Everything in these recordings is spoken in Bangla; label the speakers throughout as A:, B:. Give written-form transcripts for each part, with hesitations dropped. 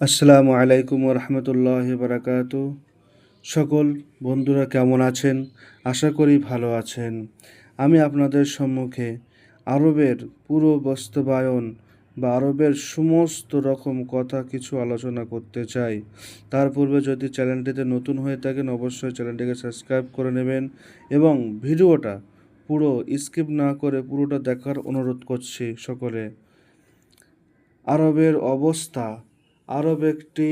A: আসসালামু আলাইকুম রহমতুল্লাহ বারাকাতু। সকল বন্ধুরা কেমন আছেন? আশা করি ভালো আছেন। আমি আপনাদের সম্মুখে আরবের পুরো বাস্তবায়ন বা আরবের সমস্ত রকম কথা কিছু আলোচনা করতে চাই। তার পূর্বে যদি চ্যানেলটিতে নতুন হয়ে থাকেন অবশ্যই চ্যানেলটিকে সাবস্ক্রাইব করে নেবেন এবং ভিডিওটা পুরো স্কিপ না করে পুরোটা দেখার অনুরোধ করছি সকলে। আরবের অবস্থা। আরব একটি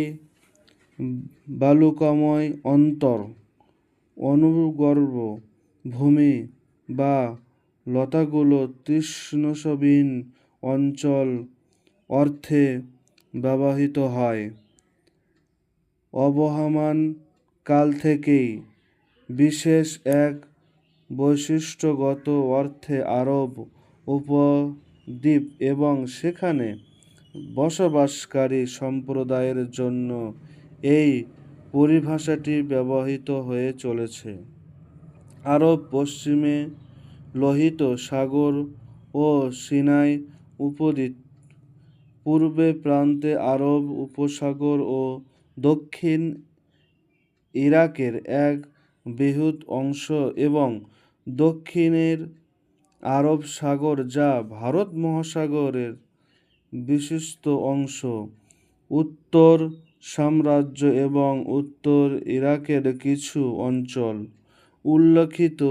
A: বালুকাময় অন্তর, অনুগর্ভ ভূমি বা লতাগুলো তৃষ্ণাবিহীন অঞ্চল অর্থে ব্যবহৃত হয়। আবহমান কাল থেকেই বিশেষ এক বৈশিষ্ট্যগত অর্থে আরব উপদ্বীপ এবং সেখানে বসবাসকারী সম্প্রদায়ের জন্য এই পরিভাষাটি ব্যবহৃত হয়ে চলেছে। আরব পশ্চিমে লোহিত সাগর ও সিনাই উপদ্বীপ, পূর্বে প্রান্তে আরব উপসাগর ও দক্ষিণ ইরাকের এক বৃহৎ অংশ এবং দক্ষিণের আরব সাগর যা ভারত মহাসাগরের বিশিষ্ট অংশ, উত্তর সাম্রাজ্য এবং উত্তর ইরাকের কিছু অঞ্চল। উল্লেখিত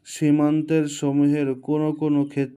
A: সীমান্তের সমূহের কোনো কোনো ক্ষেত্রে